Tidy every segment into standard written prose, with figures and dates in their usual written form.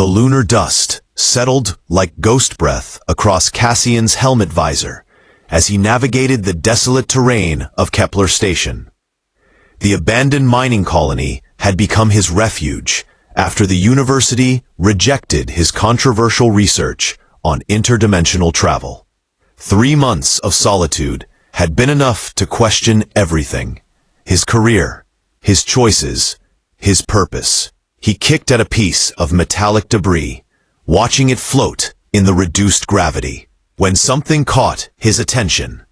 The lunar dust settled like ghost breath across Cassian's helmet visor as he navigated the desolate terrain of Kepler Station. The abandoned mining colony had become his refuge after the university rejected his controversial research on interdimensional travel. 3 months of solitude had been enough to question everything: his career, his choices, his purpose. He kicked at a piece of metallic debris, watching it float in the reduced gravity, when something caught his attention.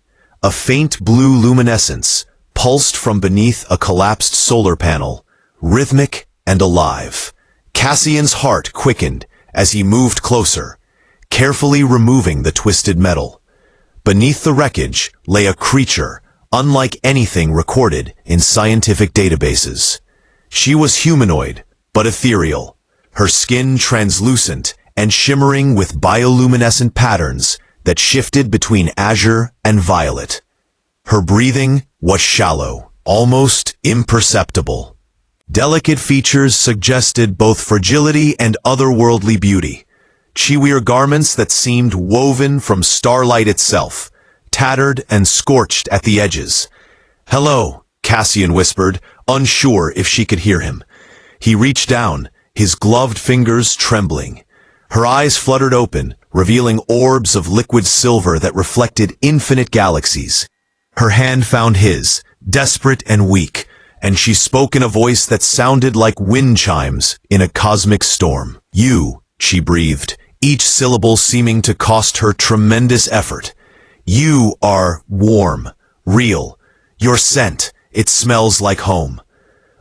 A faint blue luminescence pulsed from beneath a collapsed solar panel, rhythmic and alive. Cassian's heart quickened as he moved closer, carefully removing the twisted metal. Beneath the wreckage lay a creature unlike anything recorded in scientific databases. She was humanoid, but ethereal, her skin translucent and shimmering with bioluminescent patterns that shifted between azure and violet. Her breathing was shallow, almost imperceptible. Delicate features suggested both fragility and otherworldly beauty. Chiweir garments that seemed woven from starlight itself, tattered and scorched at the edges. "Hello," Cassian whispered, unsure if she could hear him. He reached down, his gloved fingers trembling. Her eyes fluttered open, revealing orbs of liquid silver that reflected infinite galaxies. Her hand found his, desperate and weak, and she spoke in a voice that sounded like wind chimes in a cosmic storm. "You," she breathed, each syllable seeming to cost her tremendous effort. "You are warm, real. Your scent, it smells like home."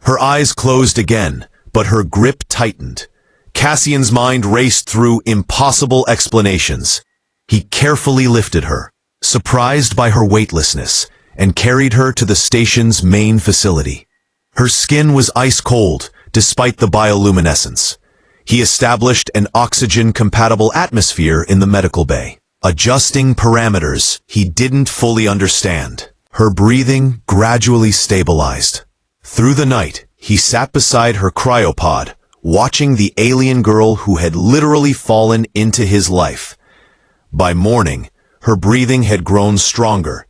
Her eyes closed again, but her grip tightened. Cassian's mind raced through impossible explanations. He carefully lifted her, surprised by her weightlessness, and carried her to the station's main facility. Her skin was ice cold, despite the bioluminescence. He established an oxygen-compatible atmosphere in the medical bay, adjusting parameters he didn't fully understand. Her breathing gradually stabilized. Through the night, he sat beside her cryopod, watching the alien girl who had literally fallen into his life. By morning, her breathing had grown stronger.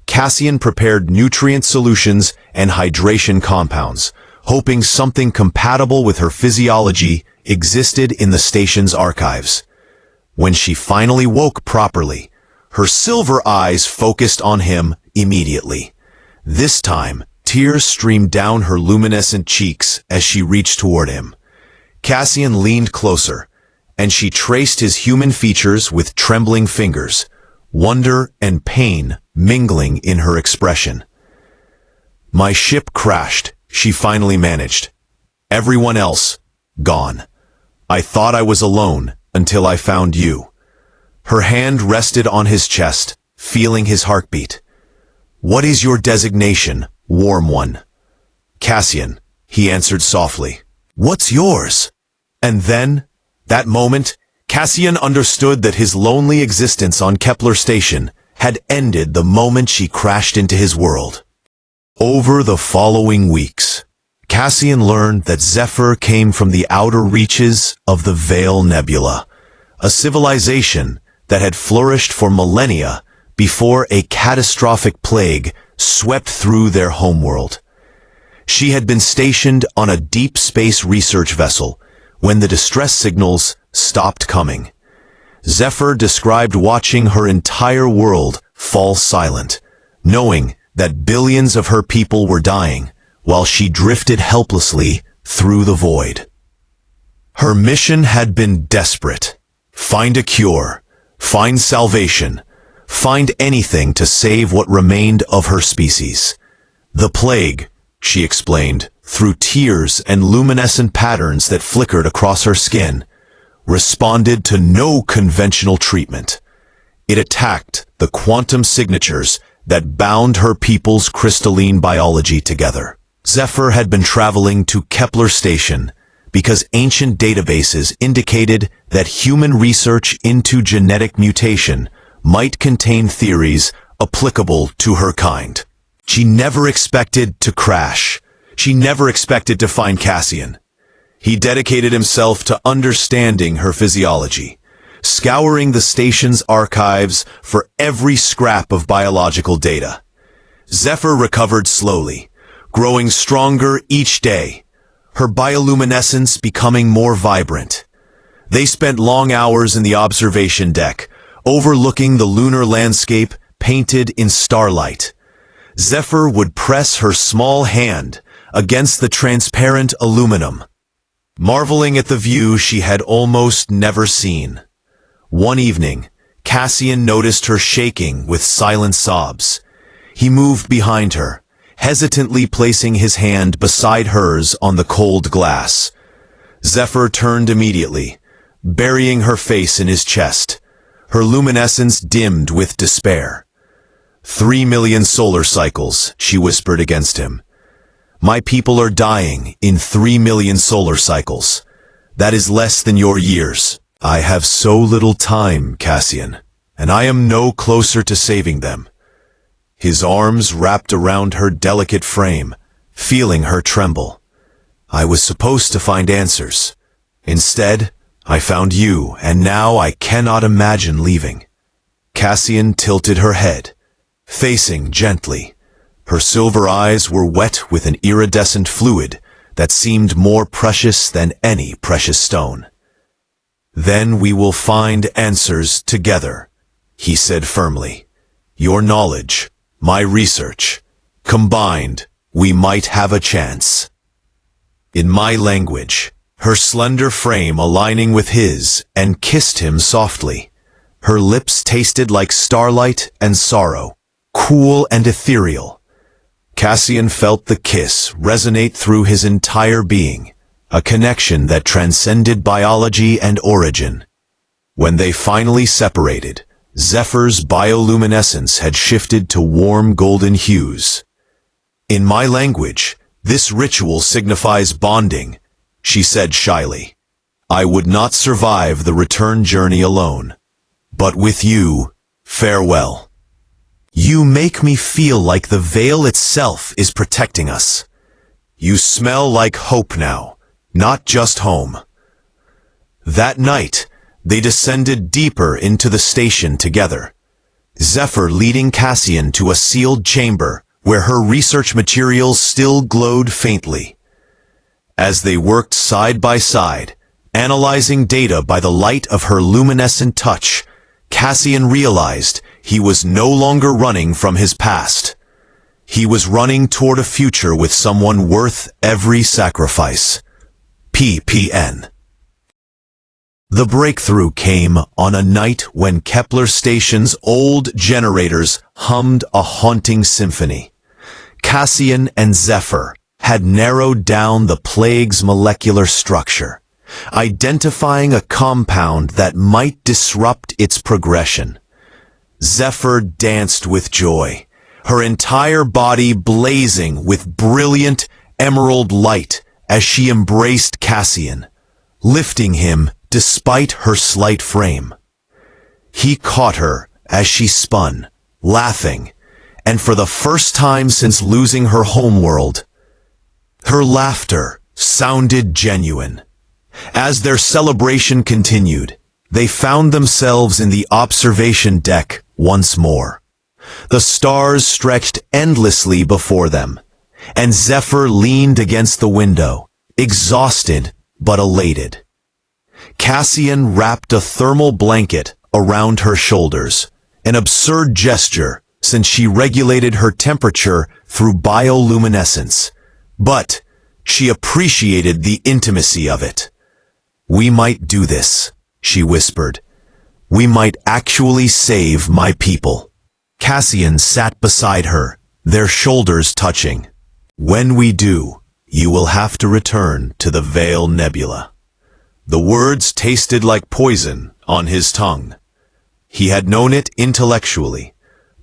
Cassian prepared nutrient solutions and hydration compounds, hoping something compatible with her physiology existed in the station's archives. When she finally woke properly, her silver eyes focused on him immediately. This time, tears streamed down her luminescent cheeks as she reached toward him. Cassian leaned closer, and she traced his human features with trembling fingers, wonder and pain mingling in her expression. "My ship crashed," she finally managed. "Everyone else, gone. I thought I was alone until I found you." Her hand rested on his chest, feeling his heartbeat. "What is your designation, Warm One?" "Cassian," he answered softly. "What's yours?" And then, that moment, Cassian understood that his lonely existence on Kepler Station had ended the moment she crashed into his world. Over the following weeks, Cassian learned that Zephyr came from the outer reaches of the Veil Nebula, a civilization that had flourished for millennia before a catastrophic plague swept through their homeworld. She had been stationed on a deep space research vessel when the distress signals stopped coming. Zephyr described watching her entire world fall silent, knowing that billions of her people were dying while she drifted helplessly through the void. Her mission had been desperate. Find a cure, find salvation, find anything to save what remained of her species. "The plague," she explained, through tears and luminescent patterns that flickered across her skin, responded to no conventional treatment. It attacked the quantum signatures that bound her people's crystalline biology together. Zephyr had been traveling to Kepler Station because ancient databases indicated that human research into genetic mutation might contain theories applicable to her kind. She never expected to crash. She never expected to find Cassian. He dedicated himself to understanding her physiology, scouring the station's archives for every scrap of biological data. Zephyr recovered slowly, growing stronger each day, her bioluminescence becoming more vibrant. They spent long hours in the observation deck, overlooking the lunar landscape painted in starlight. Zephyr would press her small hand against the transparent aluminum, marveling at the view she had almost never seen. One evening, Cassian noticed her shaking with silent sobs. He moved behind her, hesitantly placing his hand beside hers on the cold glass. Zephyr turned immediately, burying her face in his chest, her luminescence dimmed with despair. 3 million solar cycles, she whispered against him. My people are dying in 3 million solar cycles. That is less than your years. I have so little time, Cassian, and I am no closer to saving them. His arms wrapped around her delicate frame, feeling her tremble. I was supposed to find answers. Instead, I found you, and now I cannot imagine leaving. Cassian tilted her head, facing gently. Her silver eyes were wet with an iridescent fluid that seemed more precious than any precious stone. Then we will find answers together, he said firmly. Your knowledge, my research, combined, we might have a chance. In my language, her slender frame aligning with his, and kissed him softly. Her lips tasted like starlight and sorrow, cool and ethereal. Cassian felt the kiss resonate through his entire being, a connection that transcended biology and origin. When they finally separated, Zephyr's bioluminescence had shifted to warm golden hues. In my language, this ritual signifies bonding, she said shyly. I would not survive the return journey alone. But with you, farewell. You make me feel like the veil itself is protecting us. You smell like hope now, not just home. That night, they descended deeper into the station together, Zephyr leading Cassian to a sealed chamber where her research materials still glowed faintly. As they worked side by side, analyzing data by the light of her luminescent touch, Cassian realized he was no longer running from his past. He was running toward a future with someone worth every sacrifice. PPN. The breakthrough came on a night when Kepler Station's old generators hummed a haunting symphony. Cassian and Zephyr had narrowed down the plague's molecular structure, identifying a compound that might disrupt its progression. Zephyr danced with joy, her entire body blazing with brilliant emerald light as she embraced Cassian, lifting him despite her slight frame. He caught her as she spun, laughing, and for the first time since losing her homeworld, her laughter sounded genuine. As their celebration continued, they found themselves in the observation deck once more. The stars stretched endlessly before them, and Zephyr leaned against the window, exhausted but elated. Cassian wrapped a thermal blanket around her shoulders, an absurd gesture since she regulated her temperature through bioluminescence. But she appreciated the intimacy of it. We might do this, she whispered. We might actually save my people. Cassian sat beside her, their shoulders touching. When we do, you will have to return to the Veil Nebula. The words tasted like poison on his tongue. He had known it intellectually,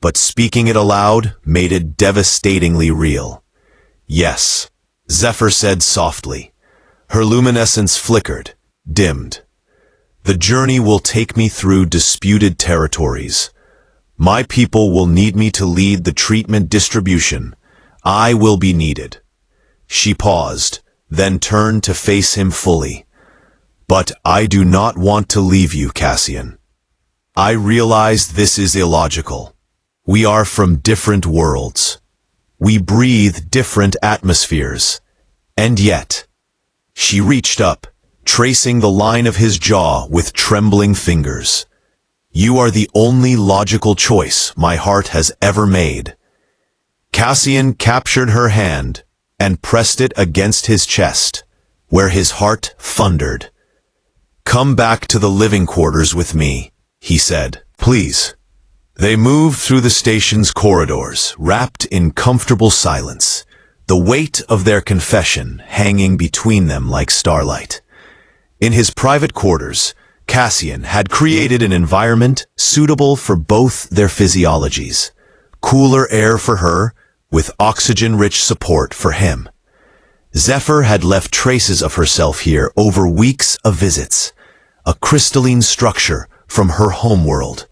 but speaking it aloud made it devastatingly real. Yes, Zephyr said softly. Her luminescence flickered, dimmed. The journey will take me through disputed territories. My people will need me to lead the treatment distribution. I will be needed. She paused, then turned to face him fully. "But I do not want to leave you, Cassian. I realize this is illogical. We are from different worlds. We breathe different atmospheres. And yet..." She reached up, tracing the line of his jaw with trembling fingers. "You are the only logical choice my heart has ever made." Cassian captured her hand and pressed it against his chest, where his heart thundered. "Come back to the living quarters with me," he said. "Please." They moved through the station's corridors, wrapped in comfortable silence, the weight of their confession hanging between them like starlight. In his private quarters, Cassian had created an environment suitable for both their physiologies. Cooler air for her, with oxygen-rich support for him. Zephyr had left traces of herself here over weeks of visits, a crystalline structure from her homeworld,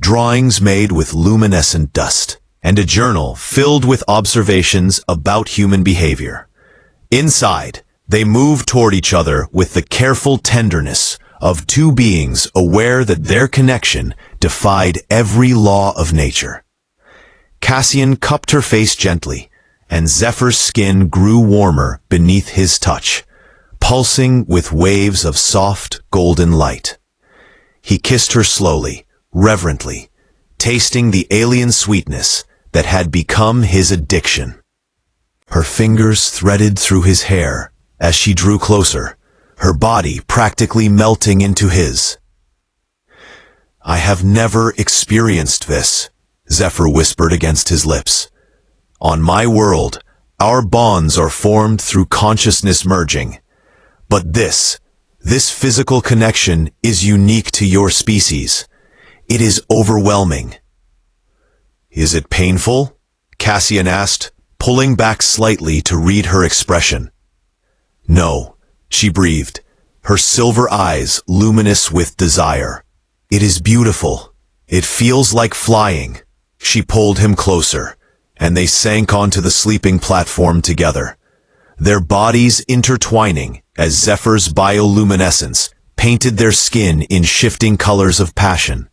drawings made with luminescent dust, and a journal filled with observations about human behavior. Inside, they moved toward each other with the careful tenderness of two beings aware that their connection defied every law of nature. Cassian cupped her face gently, and Zephyr's skin grew warmer beneath his touch, pulsing with waves of soft, golden light. He kissed her slowly, reverently, tasting the alien sweetness that had become his addiction. Her fingers threaded through his hair as she drew closer, her body practically melting into his. "I have never experienced this," Zephyr whispered against his lips. "On my world, our bonds are formed through consciousness merging. But this physical connection is unique to your species. It is overwhelming." "Is it painful?" Cassian asked, pulling back slightly to read her expression. "No," she breathed, her silver eyes luminous with desire. "It is beautiful. It feels like flying." She pulled him closer, and they sank onto the sleeping platform together, their bodies intertwining as Zephyr's bioluminescence painted their skin in shifting colors of passion.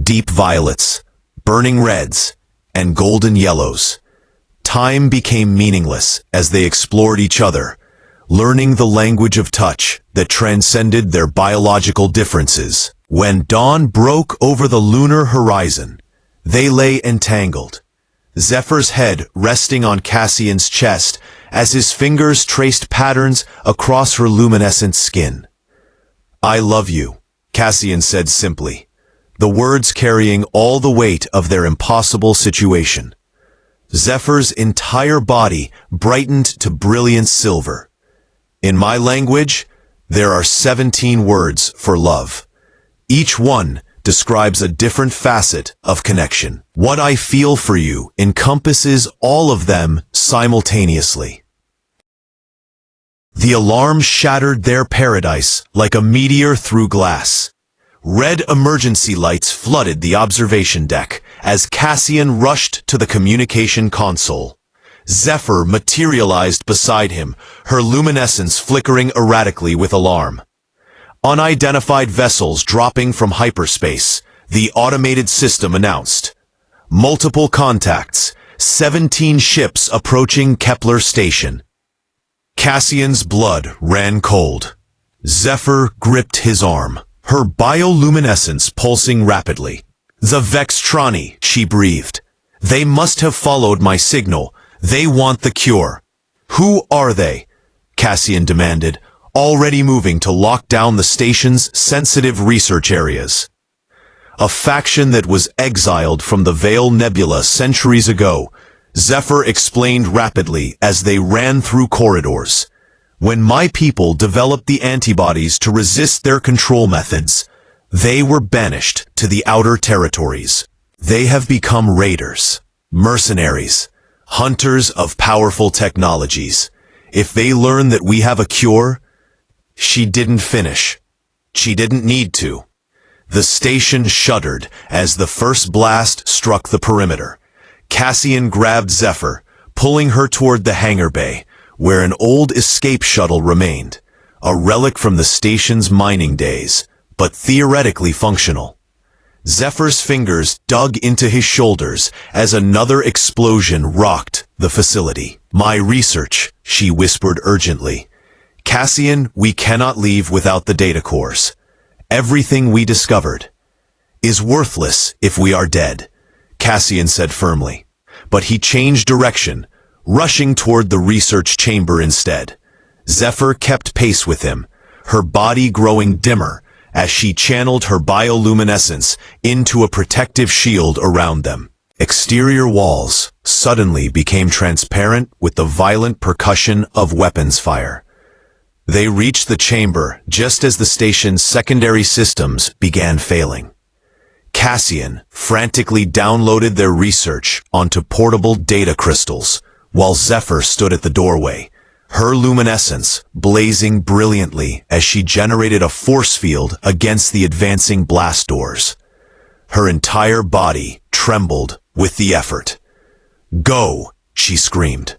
Deep violets, burning reds, and golden yellows. Time became meaningless as they explored each other, learning the language of touch that transcended their biological differences. When dawn broke over the lunar horizon, they lay entangled, Zephyr's head resting on Cassian's chest as his fingers traced patterns across her luminescent skin. "I love you," Cassian said simply, the words carrying all the weight of their impossible situation. Zephyr's entire body brightened to brilliant silver. "In my language, there are 17 words for love. Each one describes a different facet of connection. What I feel for you encompasses all of them simultaneously." The alarm shattered their paradise like a meteor through glass. Red emergency lights flooded the observation deck as Cassian rushed to the communication console. Zephyr materialized beside him, her luminescence flickering erratically with alarm. Unidentified vessels dropping from hyperspace, the automated system announced. Multiple contacts, 17 ships approaching Kepler Station. Cassian's blood ran cold. Zephyr gripped his arm, her bioluminescence pulsing rapidly. "The Vextrani," she breathed. "They must have followed my signal. They want the cure." "Who are they?" Cassian demanded, already moving to lock down the station's sensitive research areas. "A faction that was exiled from the Veil Nebula centuries ago," Zephyr explained rapidly as they ran through corridors. "When my people developed the antibodies to resist their control methods, they were banished to the outer territories. They have become raiders, mercenaries, hunters of powerful technologies. If they learn that we have a cure..." She didn't finish. She didn't need to. The station shuddered as the first blast struck the perimeter. Cassian grabbed Zephyr, pulling her toward the hangar bay, where an old escape shuttle remained, a relic from the station's mining days, but theoretically functional. Zephyr's fingers dug into his shoulders as another explosion rocked the facility. "My research," she whispered urgently. "Cassian, we cannot leave without the data cores. Everything we discovered is worthless if we are dead," Cassian said firmly. But he changed direction, rushing toward the research chamber instead. Zephyr kept pace with him, her body growing dimmer as she channeled her bioluminescence into a protective shield around them. Exterior walls suddenly became transparent with the violent percussion of weapons fire. They reached the chamber just as the station's secondary systems began failing. Cassian frantically downloaded their research onto portable data crystals, while Zephyr stood at the doorway, her luminescence blazing brilliantly as she generated a force field against the advancing blast doors. Her entire body trembled with the effort. "Go," she screamed.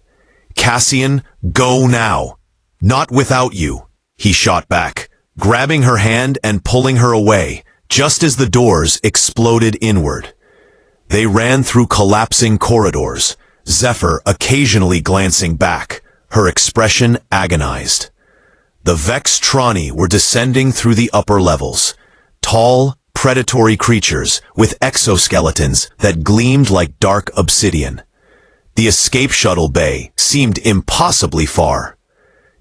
"Cassian, go now. Not without you," he shot back, grabbing her hand and pulling her away, just as the doors exploded inward. They ran through collapsing corridors, Zephyr occasionally glancing back, her expression agonized. The Vextrani were descending through the upper levels, tall, predatory creatures with exoskeletons that gleamed like dark obsidian. The escape shuttle bay seemed impossibly far.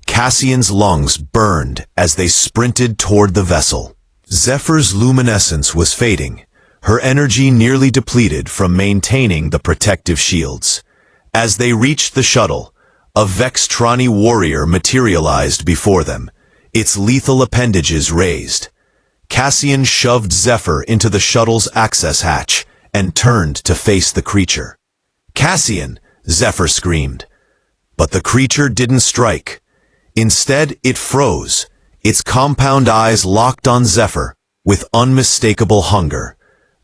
Cassian's lungs burned as they sprinted toward the vessel. Zephyr's luminescence was fading, her energy nearly depleted from maintaining the protective shields. As they reached the shuttle, a Vextrani warrior materialized before them, its lethal appendages raised. Cassian shoved Zephyr into the shuttle's access hatch and turned to face the creature. "Cassian!" Zephyr screamed. But the creature didn't strike. Instead, it froze, its compound eyes locked on Zephyr with unmistakable hunger.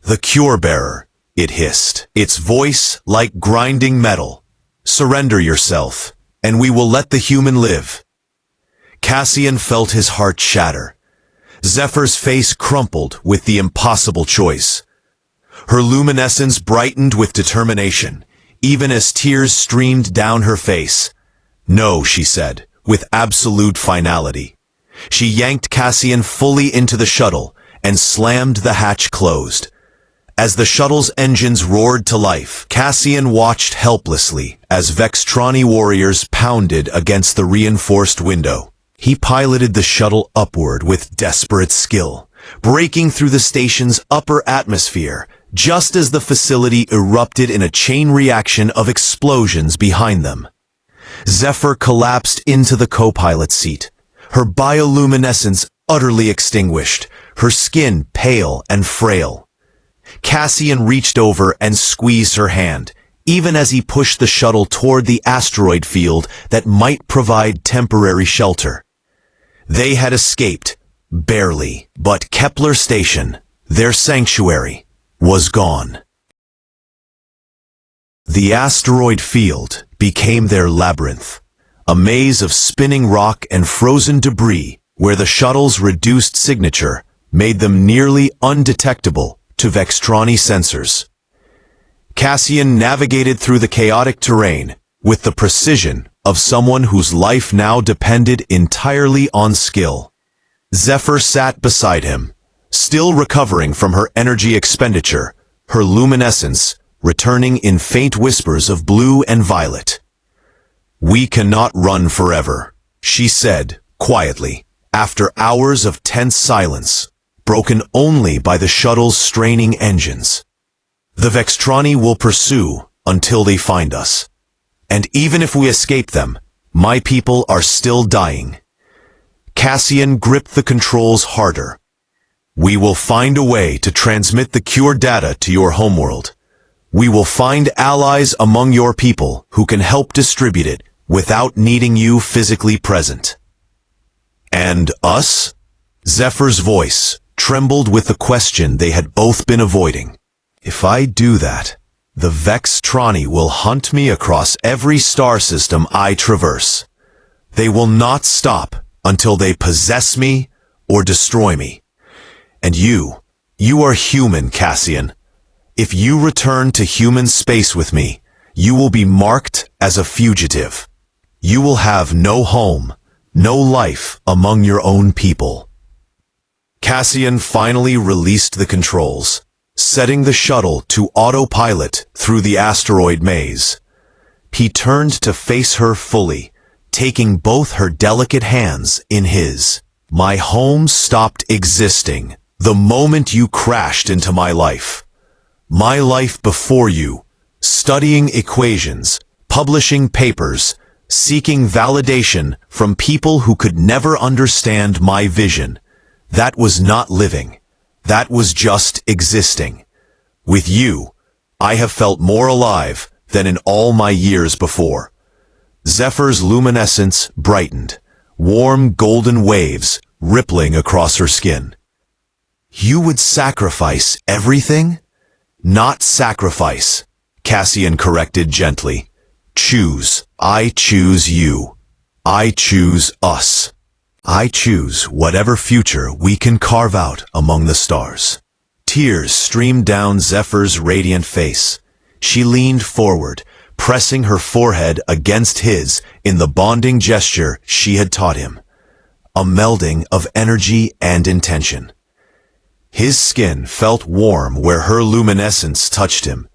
"The cure-bearer," it hissed, its voice like grinding metal. "Surrender yourself, and we will let the human live." Cassian felt his heart shatter. Zephyr's face crumpled with the impossible choice. Her luminescence brightened with determination, even as tears streamed down her face. "No," she said, with absolute finality. She yanked Cassian fully into the shuttle and slammed the hatch closed. As the shuttle's engines roared to life, Cassian watched helplessly as Vextrani warriors pounded against the reinforced window. He piloted the shuttle upward with desperate skill, breaking through the station's upper atmosphere, just as the facility erupted in a chain reaction of explosions behind them. Zephyr collapsed into the co-pilot seat, her bioluminescence utterly extinguished, her skin pale and frail. Cassian reached over and squeezed her hand, even as he pushed the shuttle toward the asteroid field that might provide temporary shelter. They had escaped, barely, but Kepler Station, their sanctuary, was gone. The asteroid field became their labyrinth, a maze of spinning rock and frozen debris where the shuttle's reduced signature made them nearly undetectable to Vextrani sensors. Cassian navigated through the chaotic terrain with the precision of someone whose life now depended entirely on skill. Zephyr sat beside him, still recovering from her energy expenditure, her luminescence returning in faint whispers of blue and violet. "We cannot run forever," she said quietly, after hours of tense silence, broken only by the shuttle's straining engines. "The Vextrani will pursue until they find us. And even if we escape them, my people are still dying." Cassian gripped the controls harder. "We will find a way to transmit the cure data to your homeworld. We will find allies among your people who can help distribute it without needing you physically present." "And us?" Zephyr's voice trembled with the question they had both been avoiding. "If I do that, the Vextrani will hunt me across every star system I traverse. They will not stop until they possess me or destroy me. And you are human, Cassian. If you return to human space with me, you will be marked as a fugitive. You will have no home, no life among your own people. Cassian finally released the controls, setting the shuttle to autopilot through the asteroid maze. He turned to face her fully, taking both her delicate hands in his. My home stopped existing the moment you crashed into my life. My life before you, studying equations, publishing papers, seeking validation from people who could never understand my vision. That was not living. That was just existing. With you, I have felt more alive than in all my years before. Zephyr's luminescence brightened, warm golden waves rippling across her skin. You would sacrifice everything? Not sacrifice, Cassian corrected gently. Choose. I choose you. I choose us. I choose whatever future we can carve out among the stars. Tears streamed down Zephyr's radiant face. She leaned forward, pressing her forehead against his in the bonding gesture she had taught him. A melding of energy and intention. His skin felt warm where her luminescence touched him.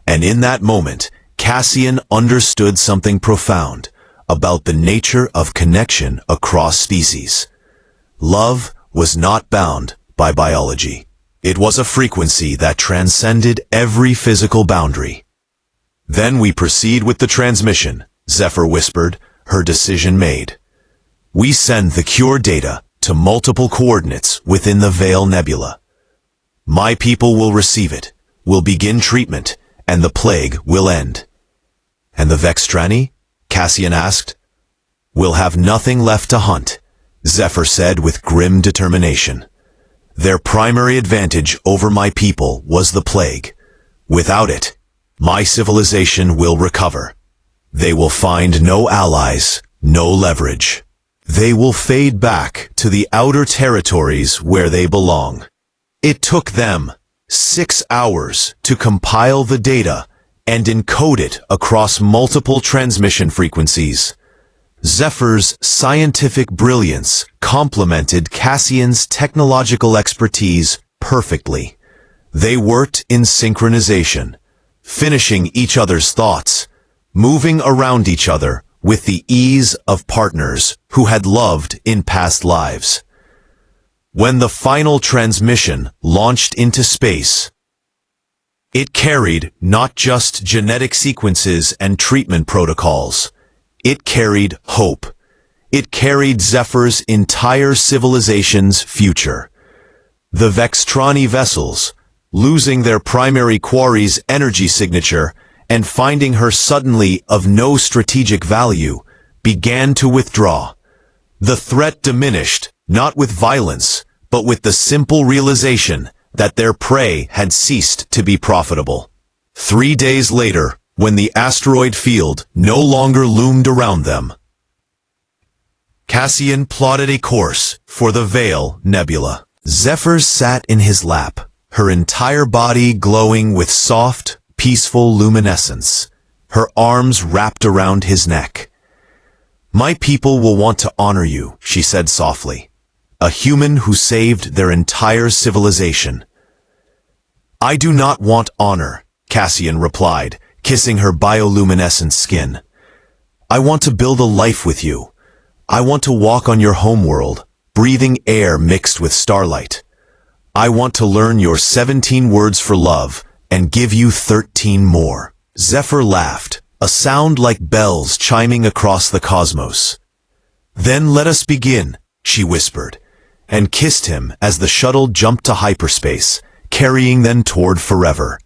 And in that moment, Cassian understood something profound about the nature of connection across species. Love was not bound by biology. It was a frequency that transcended every physical boundary. Then we proceed with the transmission, Zephyr whispered, her decision made. We send the cure data to multiple coordinates within the Veil Nebula. My people will receive it, will begin treatment, and the plague will end. And the Vextrani? Cassian asked. We'll have nothing left to hunt, Zephyr said with grim determination. Their primary advantage over my people was the plague. Without it, my civilization will recover. They will find no allies, no leverage. They will fade back to the outer territories where they belong. It took them 6 hours to compile the data and encode it across multiple transmission frequencies. Zephyr's scientific brilliance complemented Cassian's technological expertise perfectly. They worked in synchronization, finishing each other's thoughts, moving around each other with the ease of partners who had loved in past lives. When the final transmission launched into space, it carried not just genetic sequences and treatment protocols. It carried hope. It carried Zephyr's entire civilization's future. The Vextrani vessels, losing their primary quarry's energy signature and finding her suddenly of no strategic value, began to withdraw. The threat diminished, not with violence, but with the simple realization that their prey had ceased to be profitable. 3 days later, when the asteroid field no longer loomed around them, Cassian plotted a course for the Veil Nebula. Zephyr sat in his lap, her entire body glowing with soft, peaceful luminescence, her arms wrapped around his neck. My people will want to honor you, she said softly. A human who saved their entire civilization. I do not want honor, Cassian replied, kissing her bioluminescent skin. I want to build a life with you. I want to walk on your homeworld, breathing air mixed with starlight. I want to learn your 17 words for love and give you 13 more. Zephyr laughed, a sound like bells chiming across the cosmos. Then let us begin, she whispered, and kissed him as the shuttle jumped to hyperspace, carrying them toward forever.